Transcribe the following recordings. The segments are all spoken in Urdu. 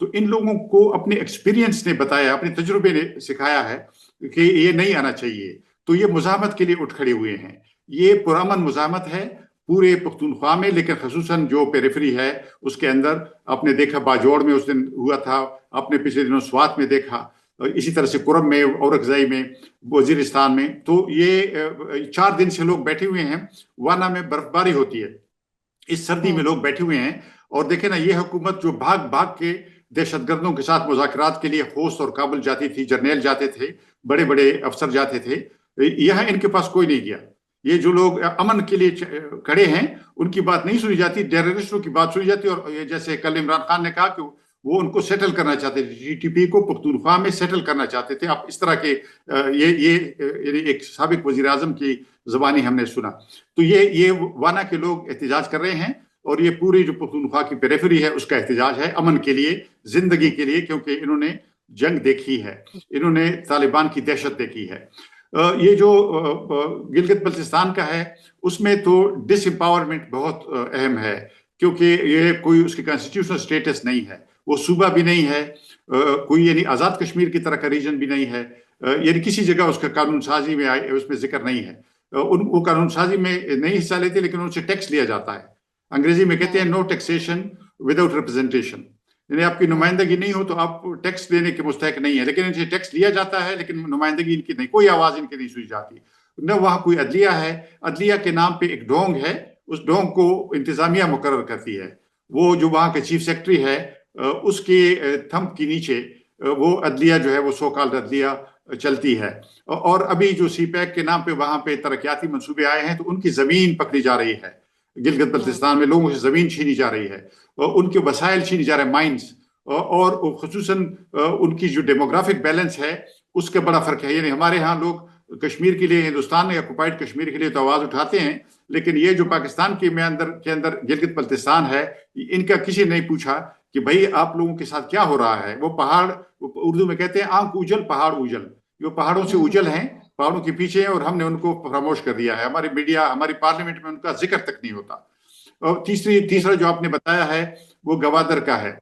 تو ان لوگوں کو اپنے ایکسپیرینس نے بتایا, اپنے تجربے نے سکھایا ہے کہ یہ نہیں آنا چاہیے, تو یہ مزاحمت کے لیے اٹھ کھڑے ہوئے ہیں. یہ پرامن مزاحمت ہے پورے پختونخوا میں, لیکن خصوصاً جو پیریفری ہے اس کے اندر. آپ نے دیکھا باجوڑ میں اس دن ہوا تھا, آپ نے پچھلے دنوں سوات میں دیکھا, اسی طرح سے کرم میں, اورکزئی میں, وزیرستان میں. تو یہ 4 دن سے لوگ بیٹھے ہوئے ہیں. وانا میں برف باری ہوتی ہے, اس سردی میں لوگ بیٹھے ہوئے ہیں. اور دیکھیں نا, یہ حکومت جو بھاگ بھاگ کے دہشت گردوں کے ساتھ مذاکرات کے لیے خوست اور کابل جاتی تھی, جرنیل جاتے تھے, بڑے بڑے افسر جاتے تھے, یہاں ان کے پاس کوئی نہیں گیا. یہ جو لوگ امن کے لیے کھڑے ہیں ان کی بات نہیں سنی جاتی, ٹیررسٹوں کی بات سنی جاتی. اور جیسے کل عمران خان نے کہا کہ وہ ان کو سیٹل کرنا چاہتے تھے, جی ٹی پی کو پختونخوا میں سیٹل کرنا چاہتے تھے. آپ اس طرح کے یہ ایک سابق وزیر اعظم کی زبانی ہم نے سنا. تو یہ وانا کے لوگ احتجاج کر رہے ہیں, اور یہ پوری جو پختونخوا کی پیریفری ہے اس کا احتجاج ہے امن کے لیے, زندگی کے لیے, کیونکہ انہوں نے جنگ دیکھی ہے, انہوں نے طالبان کی دہشت دیکھی ہے. یہ جو گلگت بلتستان کا ہے اس میں تو ڈس امپاورمنٹ بہت اہم ہے, کیونکہ یہ کوئی اس کی کانسٹیٹیوشنل سٹیٹس نہیں ہے, وہ صوبہ بھی نہیں ہے, کوئی یعنی آزاد کشمیر کی طرح کا ریجن بھی نہیں ہے, یعنی کسی جگہ اس کا قانون سازی میں اس میں ذکر نہیں ہے. وہ قانون سازی میں نہیں حصہ لیتے, لیکن ان سے ٹیکس لیا جاتا ہے. انگریزی میں کہتے ہیں نو ٹیکسیشن وداؤٹ ریپرزنٹیشن, یعنی آپ کی نمائندگی نہیں ہو تو آپ ٹیکس دینے کے مستحق نہیں ہے, لیکن ان سے ٹیکس لیا جاتا ہے, لیکن نمائندگی ان کی نہیں, کوئی آواز ان کی نہیں سنی جاتی. نہ وہاں کوئی عدلیہ ہے, عدلیہ کے نام پہ ایک ڈونگ ہے, اس ڈونگ کو انتظامیہ مقرر کرتی ہے. وہ جو وہاں کے چیف سیکرٹری ہے اس کے تھمب کے نیچے وہ عدلیہ جو ہے وہ سو کالڈ عدلیہ چلتی ہے. اور ابھی جو سی پیک کے نام پہ وہاں پہ ترقیاتی منصوبے آئے ہیں تو ان کی زمین پکڑی جا رہی ہے. گلگت بلتستان میں لوگوں سے زمین چھینی جا رہی ہے, ان کے وسائل چھینی جا رہے ہیں, مائنز, اور خصوصاً ان کی جو ڈیموگرافک بیلنس ہے اس کا بڑا فرق ہے. یعنی ہمارے ہاں لوگ کشمیر کے لیے, ہندوستان میں آکوپائڈ کشمیر کے لیے تو آواز اٹھاتے ہیں, لیکن یہ جو پاکستان کے اندر گلگت بلتستان ہے, ان کا کسی نے نہیں پوچھا کہ بھائی آپ لوگوں کے ساتھ کیا ہو رہا ہے. وہ پہاڑ, اردو میں کہتے ہیں آنکھ اوجل پہاڑ اوجل, جو پہاڑوں سے اوجل ہیں, پہاڑوں کے پیچھے ہیں, اور ہم نے ان کو فراموش کر دیا ہے. ہماری میڈیا, ہماری پارلیمنٹ میں ان کا ذکر تک نہیں ہوتا. اور تیسرا جو آپ نے بتایا ہے وہ گوادر کا ہے.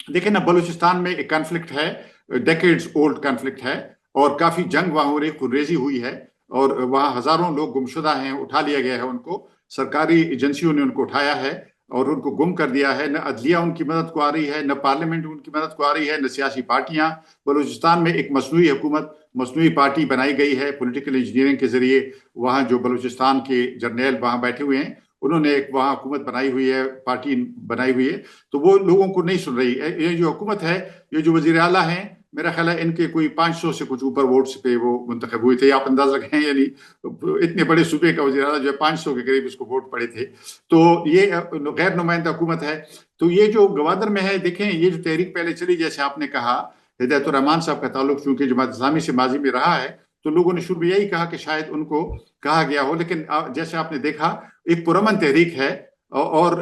دیکھیں نا, بلوچستان میں ایک کانفلکٹ ہے, ڈیکیڈز اولڈ کانفلکٹ ہے, اور کافی جنگ وہاں ہو رہی, خونریزی ہوئی ہے, اور وہاں ہزاروں لوگ گمشدہ ہیں, اٹھا لیا گیا ہے ان کو, سرکاری ایجنسیوں نے ان کو اٹھایا ہے اور ان کو گم کر دیا ہے. نہ عدلیہ ان کی مدد کو آ رہی ہے, نہ پارلیمنٹ ان کی مدد کو آ رہی ہے, نہ سیاسی پارٹیاں. بلوچستان میں ایک مصنوعی حکومت, مصنوعی پارٹی بنائی گئی ہے پولیٹیکل انجینئرنگ کے ذریعے. وہاں جو بلوچستان کے جرنیل وہاں بیٹھے ہوئے ہیں, انہوں نے ایک وہاں حکومت بنائی ہوئی ہے, پارٹی بنائی ہوئی ہے, تو وہ لوگوں کو نہیں سن رہی. یہ جو حکومت ہے, یہ جو وزیر اعلیٰ ہیں, میرا خیال ہے ان کے کوئی 500 سے کچھ اوپر ووٹس پہ وہ منتخب ہوئے تھے. آپ اندازہ رکھیں, یعنی اتنے بڑے صوبے کا وزیر اعلیٰ جو ہے 500 کے قریب اس کو ووٹ پڑے تھے. تو یہ غیر نمائندہ حکومت ہے. تو یہ جو گوادر میں ہے, دیکھیں یہ جو تحریک پہلے چلی, جیسے آپ نے کہا ہدایت الرحمان صاحب کا تعلق چونکہ جماعت اسلامی سے ماضی میں رہا ہے, تو لوگوں نے شروع میں یہی کہا کہ شاید ان کو کہا گیا ہو, لیکن جیسے آپ نے دیکھا ایک پرامن تحریک ہے. اور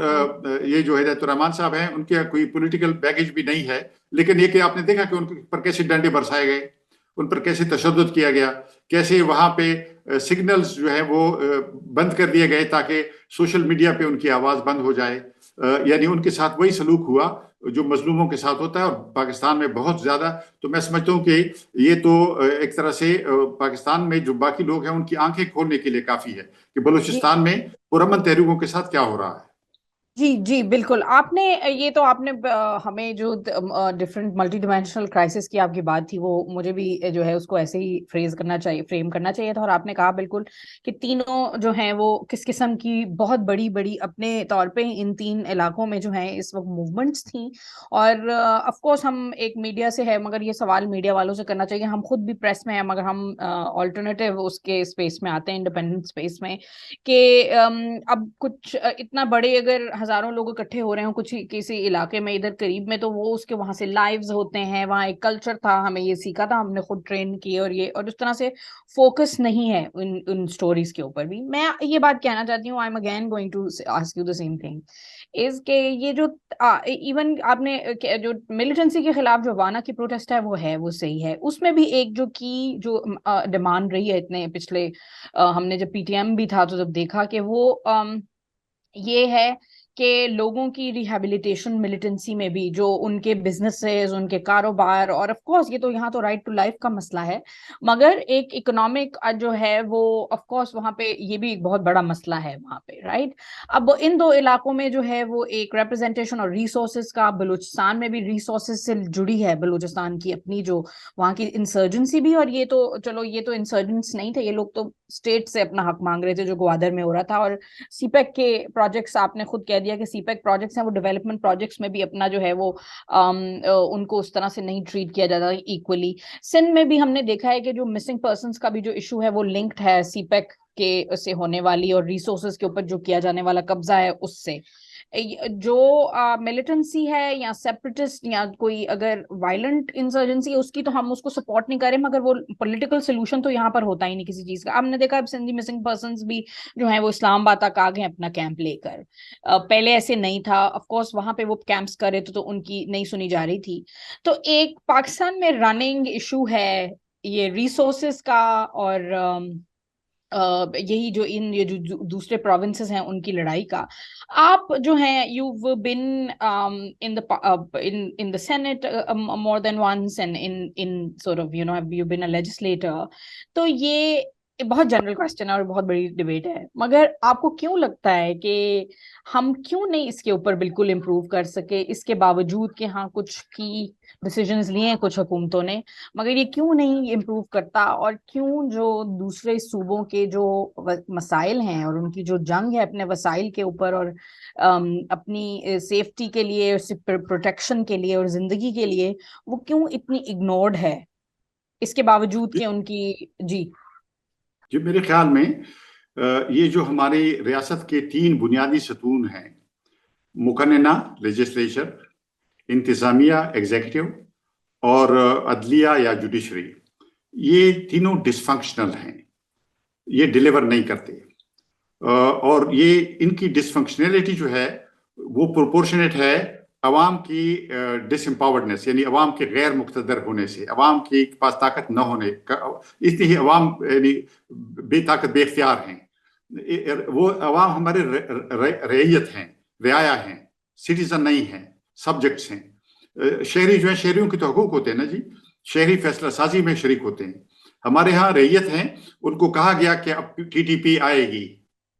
یہ جو ہدایت الرحمان صاحب ہیں ان کے کوئی پولیٹیکل بیگیج بھی نہیں ہے, لیکن یہ کہ آپ نے دیکھا کہ ان پر کیسے ڈنڈے برسائے گئے, ان پر کیسے تشدد کیا گیا, کیسے وہاں پہ سگنلز جو ہیں وہ بند کر دیے گئے تاکہ سوشل میڈیا پہ ان کی آواز بند ہو جائے. یعنی ان کے ساتھ وہی سلوک ہوا جو مظلوموں کے ساتھ ہوتا ہے, اور پاکستان میں بہت زیادہ. تو میں سمجھتا ہوں کہ یہ تو ایک طرح سے پاکستان میں جو باقی لوگ ہیں ان کی آنکھیں کھولنے کے لیے کافی ہے کہ بلوچستان میں پرامن تحریکوں کے ساتھ کیا ہو رہا ہے. جی جی بالکل, آپ نے یہ تو آپ نے ہمیں جو ڈفرینٹ ملٹی ڈائمینشنل کرائسس کی آپ کی بات تھی, وہ مجھے بھی جو ہے اس کو ایسے ہی فریم کرنا چاہیے تھا. اور آپ نے کہا بالکل کہ تینوں جو ہیں وہ کس قسم کی بہت بڑی بڑی اپنے طور پہ ان 3 علاقوں میں جو ہیں اس وقت موومنٹس تھیں. اور آف کورس ہم ایک میڈیا سے ہے, مگر یہ سوال میڈیا والوں سے کرنا چاہیے. ہم خود بھی پریس میں ہیں, مگر ہم آلٹرنیٹیو اس کے اسپیس میں آتے ہیں, انڈیپینڈنٹ اسپیس میں, کہ اب کچھ اتنا بڑے اگر ہزاروں لوگ اکٹھے ہو رہے ہوں کچھ کسی علاقے میں ادھر قریب میں, تو وہ اس کے وہاں سے لائیوز ہوتے ہیں, وہاں ایک کلچر تھا, ہمیں یہ سیکھا تھا, ہم نے خود ٹرین کی, اور یہ اور اس طرح سے فوکس نہیں ہے ان سٹوریز کے اوپر بھی. میں یہ بات کہنا چاہتی ہوں, I am again going to ask you the same thing, is کہ یہ جو ایون آپ نے جو ملیٹنسی کے خلاف جو وانا کی پروٹیسٹ ہے وہ صحیح ہے. اس میں بھی ایک جو ڈیمانڈ رہی ہے اتنے پچھلے, ہم نے جب پی ٹی ایم بھی تھا تو جب دیکھا کہ وہ یہ ہے کہ لوگوں کی ریہیبلیٹیشن ملیٹنسی میں بھی، جو ان کے بزنسز، ان کے کاروبار، اور آف کورس یہ تو یہاں تو رائٹ ٹو لائف کا مسئلہ ہے، مگر ایک اکنامک جو ہے وہ آف کورس وہاں پہ یہ بھی ایک بہت بڑا مسئلہ ہے وہاں پہ، رائٹ؟ اب ان دو علاقوں میں جو ہے وہ ایک ریپرزینٹیشن اور ریسورسز کا، بلوچستان میں بھی ریسورسز سے جڑی ہے بلوچستان کی اپنی جو وہاں کی انسرجنسی بھی، اور یہ تو چلو یہ تو انسرجنس نہیں تھے، یہ لوگ تو اسٹیٹ سے اپنا حق مانگ رہے تھے جو گوادر میں ہو رہا تھا. اور سی پیک کے پروجیکٹس آپ نے خود کہہ دیا کہ سی پیک پروجیکٹس ہیں وہ ڈیولپمنٹ پروجیکٹس میں بھی اپنا جو ہے وہ ان کو اس طرح سے نہیں ٹریٹ کیا جاتا ایکولی. سندھ میں بھی ہم نے دیکھا ہے کہ جو مسنگ پرسنس کا بھی جو ایشو ہے وہ لنکڈ ہے سی پیک کے سے ہونے والی اور ریسورسز کے اوپر جو کیا جانے والا قبضہ ہے اس سے. جو ملیٹنسی ہے یا سیپریٹسٹ یا کوئی اگر وائلنٹ انسرجنسی ہے اس کی تو ہم اس کو سپورٹ نہیں کریں، مگر وہ پولیٹیکل سولوشن تو یہاں پر ہوتا ہی نہیں کسی چیز کا. ہم نے دیکھا اب سندھی مسنگ پرسنس بھی جو ہیں وہ اسلام آباد تک آ گئے اپنا کیمپ لے کر. پہلے ایسے نہیں تھا، آف کورس وہاں پہ وہ کیمپس کرے تو ان کی نہیں سنی جا رہی تھی. تو ایک پاکستان میں رننگ ایشو ہے یہ ریسورسز کا، اور یہی جو یہ جو دوسرے پروونسز ہیں ان کی لڑائی کا. آپ جو ہیں you've been in the Senate more than once and in sort of you've been a legislator. تو یہ بہت جنرل کوسچن ہے اور بہت بڑی ڈیبیٹ ہے، مگر آپ کو کیوں لگتا ہے کہ ہم کیوں نہیں اس کے اوپر بالکل امپروو کر سکے، اس کے باوجود کہ ہاں کچھ کی ڈیسیجنز لیے ہیں کچھ حکومتوں نے، مگر یہ کیوں نہیں امپروو کرتا؟ اور کیوں جو دوسرے صوبوں کے جو مسائل ہیں اور ان کی جو جنگ ہے اپنے وسائل کے اوپر اور اپنی سیفٹی کے لیے، پروٹیکشن کے لیے اور زندگی کے لیے، وہ کیوں اتنی اگنورڈ ہے اس کے باوجود کہ ان کی جی میرے خیال میں یہ جو ہماری ریاست کے 3 بنیادی ستون ہیں، مقننہ لیجسلیچر، انتظامیہ ایگزیکٹو، اور عدلیہ یا جوڈیشری، یہ تینوں ڈس فنکشنل ہیں، یہ ڈیلیور نہیں کرتے. اور یہ ان کی ڈس فنکشنلٹی جو ہے وہ پروپورشنیٹ ہے عوام کی ڈس امپاورڈنس، یعنی عوام کے غیر مقتدر ہونے سے، عوام کے پاس طاقت نہ ہونے کا. اس لیے عوام یعنی بے طاقت بے اختیار ہیں. وہ عوام ہمارے رعیت ہیں، رعایا ہیں، سٹیزن نہیں ہیں، سبجیکٹس ہیں. شہری جو ہیں، شہریوں کے تو حقوق ہوتے ہیں نا جی، شہری فیصلہ سازی میں شریک ہوتے ہیں. ہمارے ہاں رعیت ہیں، ان کو کہا گیا کہ اب ٹی ٹی پی آئے گی،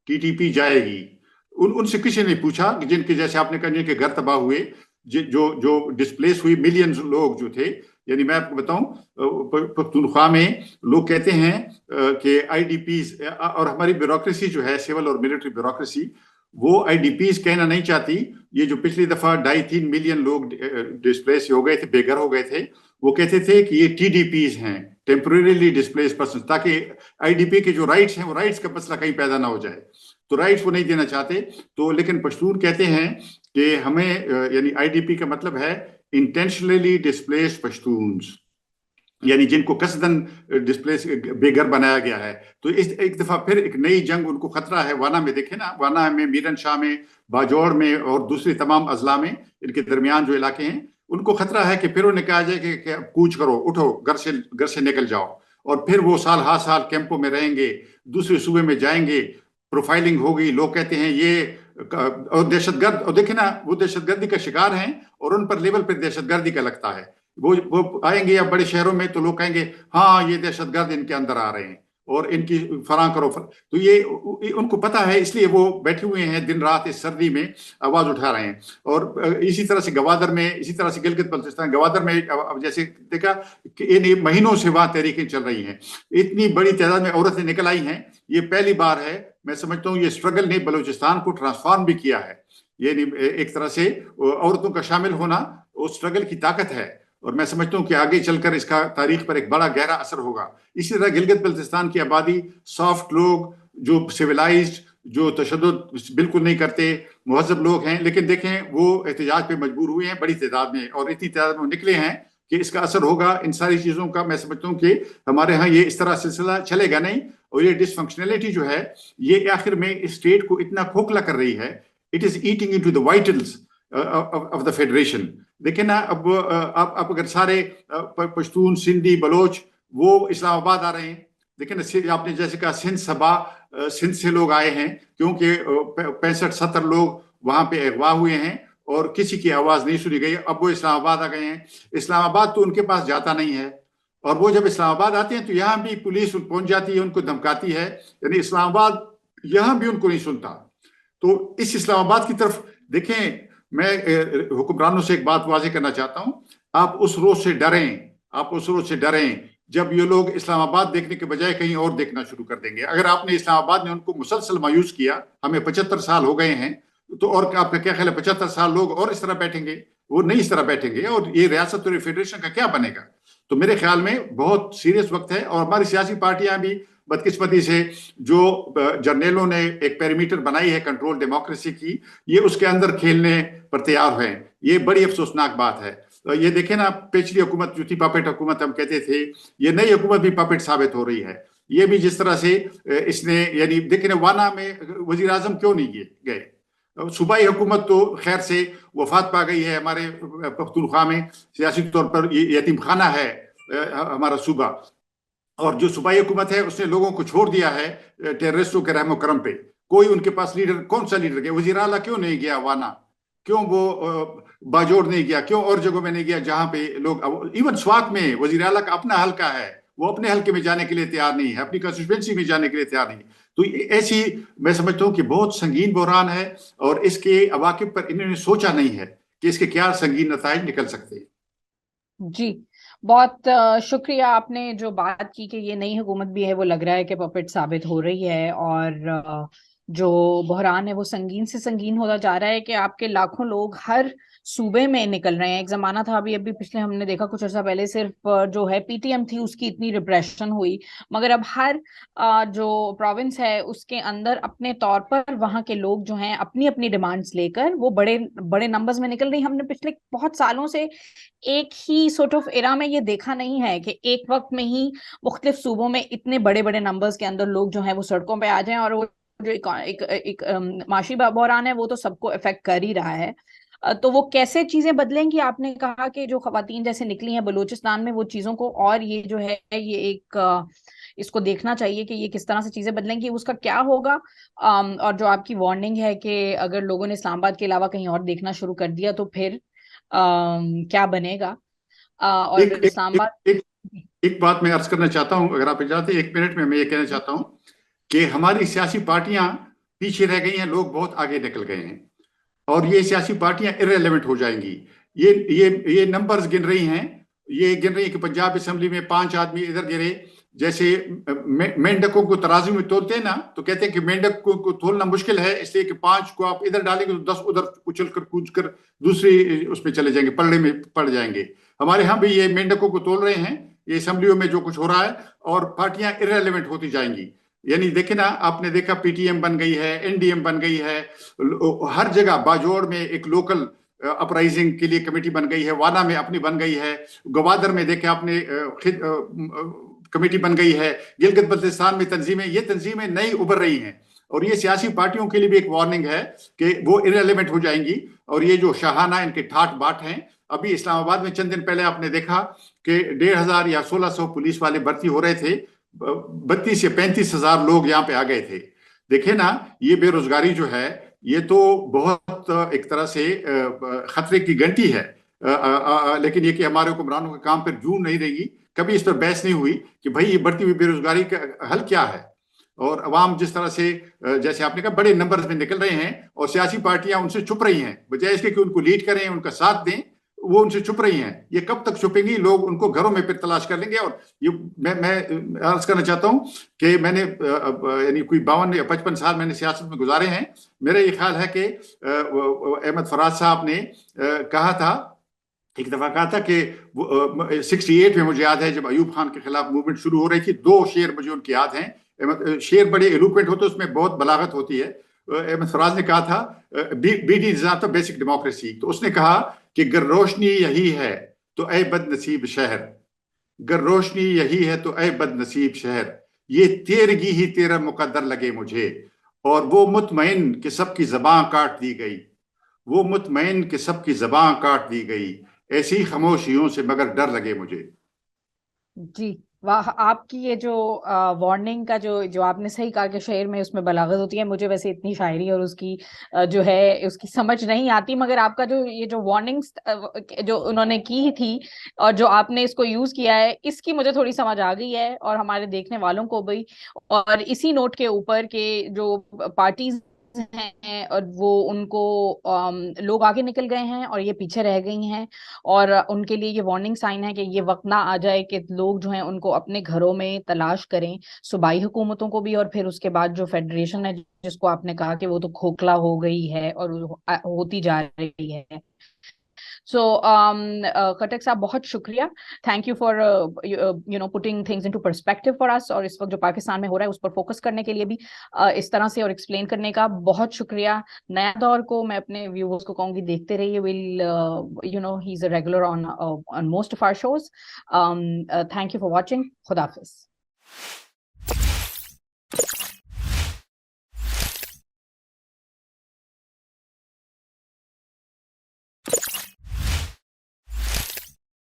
ٹی ٹی پی جائے گی. ان سے کسی نے پوچھا کہ جن کے جیسے آپ نے کہا جن کے گھر تباہ ہوئے، جو ڈسپلیس ہوئی ملینز لوگ جو تھے. یعنی میں آپ کو بتاؤں پختونخوا میں لوگ کہتے ہیں کہ آئی ڈی پیز اور ہماری بیوروکریسی جو ہے سول اور ملٹری بیوروکریسی، وہ آئی ڈی پیز کہنا نہیں چاہتی. یہ جو پچھلی دفعہ 2.5-3 ملین لوگ ڈسپلیس ہو گئے تھے، بے گھر ہو گئے تھے، وہ کہتے تھے کہ یہ ٹی ڈی پیز ہیں، ٹیمپریریلی ڈسپلیس پرسن، تاکہ آئی ڈی پی کے جو رائٹس ہیں وہ رائٹس کا مسئلہ کہیں پیدا نہ ہو جائے. تو رائٹس وہ نہیں دینا چاہتے. تو لیکن پشتون کہتے ہیں کہ ہمیں یعنی آئی ڈی پی کا مطلب ہے انٹینشنلی ڈسپلیس پشتونز، یعنی جن کو قصداً ڈسپلیس بے گھر بنایا گیا ہے. تو اس ایک دفعہ پھر ایک نئی جنگ ان کو خطرہ ہے. وانا میں دیکھیں نا، وانا میں، میرن شاہ میں، باجوڑ میں اور دوسری تمام اضلاع میں، ان کے درمیان جو علاقے ہیں، ان کو خطرہ ہے کہ پھر انہیں کہا جائے کہ کوچ کرو، اٹھو، گھر سے نکل جاؤ. اور پھر وہ سال ہر سال کیمپوں میں رہیں گے، دوسرے صوبے میں جائیں گے، پروفائلنگ ہوگی. لوگ کہتے ہیں یہ اور دہشت گرد، اور دیکھیں نا وہ دہشت گردی کا شکار ہیں اور ان پر لیبل پہ دہشت گردی کا لگتا ہے. وہ آئیں گے یا بڑے شہروں میں تو لوگ کہیں گے ہاں یہ دہشت گرد ان کے اندر آ رہے ہیں اور ان کی فراں کرو. تو یہ ان کو پتا ہے، اس لیے وہ بیٹھے ہوئے ہیں دن رات اس سردی میں آواز اٹھا رہے ہیں. اور اسی طرح سے گوادر میں، اسی طرح سے گلگت بلتستان، گوادر میں جیسے دیکھا کہ ان مہینوں سے وہاں تحریکیں چل رہی ہیں، اتنی بڑی تعداد میں عورتیں نکل آئی ہیں. یہ پہلی بار ہے. میں سمجھتا ہوں یہ اسٹرگل نے بلوچستان کو ٹرانسفارم بھی کیا ہے. یعنی ایک طرح سے عورتوں کا شامل ہونا اس اسٹرگل کی طاقت ہے، اور میں سمجھتا ہوں کہ آگے چل کر اس کا تاریخ پر ایک بڑا گہرا اثر ہوگا. اسی طرح گلگت بلتستان کی آبادی، سافٹ لوگ جو سویلائزڈ، جو تشدد بالکل نہیں کرتے، مہذب لوگ ہیں، لیکن دیکھیں وہ احتجاج پہ مجبور ہوئے ہیں بڑی تعداد میں، اور اتنی تعداد میں نکلے ہیں کہ اس کا اثر ہوگا ان ساری چیزوں کا. میں سمجھتا ہوں کہ ہمارے ہاں یہ اس طرح سلسلہ چلے گا نہیں. اور یہ ڈس فنکشنلٹی جو ہے یہ آخر میں اسٹیٹ کو اتنا کھوکھلا کر رہی ہے. It is eating into the vitals of the federation. دیکھیں نا اب اگر سارے پشتون، سندھی، بلوچ وہ اسلام آباد آ رہے ہیں. دیکھیں نا آپ نے جیسے کہا سندھ صبا، سندھ سے لوگ آئے ہیں کیونکہ 65-70 لوگ وہاں پہ اغوا ہوئے ہیں اور کسی کی آواز نہیں سنی گئی. اب وہ اسلام آباد آ گئے ہیں. اسلام آباد تو ان کے پاس جاتا نہیں ہے, اور وہ جب اسلام آباد آتے ہیں تو یہاں بھی پولیس پہنچ جاتی ہے, ان کو دھمکاتی ہے. یعنی اسلام آباد یہاں بھی ان کو نہیں سنتا. تو اس اسلام آباد کی طرف دیکھیں, میں حکمرانوں سے ایک بات واضح کرنا چاہتا ہوں, آپ اس روز سے ڈریں, آپ اس روز سے ڈریں جب یہ لوگ اسلام آباد دیکھنے کے بجائے کہیں اور دیکھنا شروع کر دیں گے. اگر آپ نے اسلام آباد میں ان کو مسلسل مایوس کیا, ہمیں 75 سال ہو گئے ہیں, تو اور آپ کا کیا خیال ہے 75 سال لوگ اور اس طرح بیٹھیں گے؟ وہ نہیں اس طرح بیٹھیں گے, اور یہ ریاست اور فیڈریشن کا کیا بنے گا؟ تو میرے خیال میں بہت سیریس وقت ہے, اور ہماری سیاسی پارٹیاں بھی بدقسمتی سے جو جرنیلوں نے ایک پیریمیٹر بنائی ہے کنٹرول ڈیموکریسی کی, یہ اس کے اندر کھیلنے پر تیار ہیں. یہ بڑی افسوسناک بات ہے. یہ دیکھیں نا, پچھلی حکومت جو تھی پاپٹ حکومت ہم کہتے تھے, یہ نئی حکومت بھی پاپٹ ثابت ہو رہی ہے. یہ بھی جس طرح سے اس نے, یعنی دیکھیں وانا میں وزیر اعظم کیوں نہیں گئے؟ صوبائی حکومت تو خیر سے وفات پا گئی ہے, ہمارے پختونخوا میں سیاسی طور پر یتیم خانہ ہے ہمارا صوبہ, اور جو صوبائی حکومت ہے اس نے لوگوں کو چھوڑ دیا ہے ٹیررسٹوں کے رحم و کرم پہ. کوئی ان کے پاس لیڈر, کون سا لیڈر گیا؟ وزیر اعلیٰ کیوں نہیں گیا وانا؟ کیوں وہ باجوڑ نہیں گیا؟ کیوں اور جگہوں میں نہیں گیا جہاں پہ لوگ, ایون سوات میں وزیر اعلیٰ کا اپنا حلقہ ہے, وہ اپنے حلقے میں جانے کے لیے تیار نہیں ہے, اپنی کنسٹیچوئنسی میں جانے کے لیے تیار نہیں. تو ایسی میں سمجھتا ہوں کہ بہت سنگین بحران ہے, اور اس کے عواقب پر انہوں نے سوچا نہیں ہے کہ اس کے کیا سنگین نتائج نکل سکتے ہیں. جی بہت شکریہ. آپ نے جو بات کی کہ یہ نئی حکومت بھی ہے وہ لگ رہا ہے کہ پپٹ ثابت ہو رہی ہے, اور جو بحران ہے وہ سنگین سے سنگین ہوتا جا رہا ہے کہ آپ کے لاکھوں لوگ ہر صوبے میں نکل رہے ہیں. ایک زمانہ تھا, ابھی پچھلے ہم نے دیکھا کچھ عرصہ پہلے صرف جو ہے پی ٹی ایم تھی اس کی اتنی ریپریشن ہوئی, مگر اب ہر جو پروونس ہے اس کے اندر اپنے طور پر وہاں کے لوگ جو ہیں اپنی اپنی ڈیمانڈز لے کر وہ بڑے بڑے نمبرز میں نکل رہی. ہم نے پچھلے بہت سالوں سے ایک ہی سورٹ آف ایرا میں یہ دیکھا نہیں ہے کہ ایک وقت میں ہی مختلف صوبوں میں اتنے بڑے بڑے نمبرز کے اندر لوگ جو ہیں وہ سڑکوں پہ آ جائیں, اور وہ جو ایک معاشی بحران ہے وہ تو سب کو افیکٹ کر ہی رہا ہے. تو وہ کیسے چیزیں بدلیں گی؟ آپ نے کہا کہ جو خواتین جیسے نکلی ہیں بلوچستان میں, وہ چیزوں کو اور یہ جو ہے یہ ایک اس کو دیکھنا چاہیے کہ یہ کس طرح سے چیزیں بدلیں گی, اس کا کیا ہوگا. اور جو آپ کی وارننگ ہے کہ اگر لوگوں نے اسلام آباد کے علاوہ کہیں اور دیکھنا شروع کر دیا تو پھر کیا بنے گا. اور ایک ایک اسلام ایک آباد. ایک ایک بات میں عرض کرنا چاہتا ہوں, اگر آپ اجازت دیں 1 منٹ میں یہ کہنا چاہتا ہوں کہ ہماری سیاسی پارٹیاں پیچھے رہ گئی ہیں, لوگ بہت آگے نکل گئے ہیں, اور یہ سیاسی پارٹیاں irrelevant ہو جائیں گی. یہ نمبرز گن رہی ہیں, یہ گن رہی ہیں کہ پنجاب اسمبلی میں 5 آدمی ادھر گرے. جیسے مینڈکوں کو ترازو میں تولتے ہیں نا, تو کہتے ہیں کہ مینڈک کو تولنا مشکل ہے, اس لیے کہ 5 کو آپ ادھر ڈالیں گے تو 10 ادھر اچھل کر کود کر دوسری اس میں چلے جائیں گے, پلڑے میں پڑ جائیں گے. ہمارے ہاں بھی یہ مینڈکوں کو تول رہے ہیں یہ اسمبلیوں میں جو کچھ ہو رہا ہے, اور پارٹیاں irrelevant ہوتی جائیں گی. یعنی دیکھیں نا, آپ نے دیکھا پی ٹی ایم بن گئی ہے, این ڈی ایم بن گئی ہے, ہر جگہ باجوڑ میں ایک لوکل اپرائزنگ کے لیے کمیٹی بن گئی ہے, وانا میں اپنی بن گئی ہے, گوادر میں دیکھیں آپ نے کمیٹی بن گئی ہے, گلگت بلتستان میں تنظیمیں, یہ تنظیمیں نئی ابھر رہی ہیں. اور یہ سیاسی پارٹیوں کے لیے بھی ایک وارننگ ہے کہ وہ irrelevant ہو جائیں گی, اور یہ جو شاہانہ ان کے ٹھاٹ باٹ ہیں. ابھی اسلام آباد میں چند دن پہلے آپ نے دیکھا کہ 1,500 یا 1,600 پولیس والے بھرتی ہو رہے تھے, 32 یا 35 ہزار لوگ یہاں پہ آ گئے تھے. دیکھیں نا, یہ بے روزگاری جو ہے یہ تو بہت ایک طرح سے خطرے کی گھنٹی ہے. لیکن یہ کہ ہمارے حکمرانوں کے کام پر جوں نہیں رہے گی, کبھی اس پر بحث نہیں ہوئی کہ بھائی یہ بڑھتی ہوئی بے روزگاری کا حل کیا ہے. اور عوام جس طرح سے جیسے آپ نے کہا بڑے نمبرز میں نکل رہے ہیں, اور سیاسی پارٹیاں ان سے چھپ رہی ہیں, بجائے اس کے کہ ان کو لیڈ کریں, ان کا ساتھ دیں, وہ ان سے چھپ رہی ہیں. یہ کب تک چھپیں گی؟ لوگ ان کو گھروں میں پھر تلاش کر لیں گے. اور یہ میں عرض کرنا چاہتا ہوں کہ میں نے یعنی کوئی 52 یا 55 سال میں نے سیاست میں گزارے ہیں. میرا یہ خیال ہے کہ احمد فراز صاحب نے کہا تھا, ایک دفعہ کہا تھا کہ 68 میں مجھے یاد ہے جب ایوب خان کے خلاف موومنٹ شروع ہو رہی تھی, 2 شعر مجھے ان کی یاد ہیں. شعر بڑے ایلوکوینٹ ہوتے, اس میں بہت بلاغت ہوتی ہے. احمد فراز نے کہا تھا بی ڈی نظام بیسک ڈیموکریسی, تو اس نے کہا کہ گر روشنی یہی ہے تو اے بد نصیب شہر, گر روشنی یہی ہے تو اے بد نصیب شہر, یہ تیرگی ہی تیرا مقدر لگے مجھے, اور وہ مطمئن کہ سب کی زباں کاٹ دی گئی, وہ مطمئن کہ سب کی زباں کاٹ دی گئی, ایسی خاموشیوں سے مگر ڈر لگے مجھے. جی واہ، آپ کی یہ جو وارننگ کا جو آپ نے صحیح کہا کہ شعر میں اس میں بلاغت ہوتی ہے، مجھے ویسے اتنی شاعری اور اس کی جو ہے اس کی سمجھ نہیں آتی، مگر آپ کا جو یہ جو وارننگس جو انہوں نے کی تھی اور جو آپ نے اس کو یوز کیا ہے، اس کی مجھے تھوڑی سمجھ آ گئی ہے اور ہمارے دیکھنے والوں کو بھی. اور اسی نوٹ کے اوپر کہ جو پارٹیز ہیں اور وہ ان کو لوگ آگے نکل گئے ہیں اور یہ پیچھے رہ گئی ہیں، اور ان کے لیے یہ وارننگ سائن ہے کہ یہ وقت نہ آ جائے کہ لوگ جو ہیں ان کو اپنے گھروں میں تلاش کریں، صوبائی حکومتوں کو بھی اور پھر اس کے بعد جو فیڈریشن ہے جس کو آپ نے کہا کہ وہ تو کھوکھلا ہو گئی ہے اور ہوتی جا رہی ہے. سو کٹک صاحب بہت شکریہ. Thank you for putting things into perspective for us, اور اس وقت جو پاکستان میں ہو رہا ہے اس پر فوکس کرنے کے لیے بھی اس طرح سے اور ایکسپلین کرنے کا بہت شکریہ. نیا دور کو میں اپنے ویورز کو کہوں گی دیکھتے رہیے. Well he is a regular on most of our shows. Thank you for watching. خدا حافظ.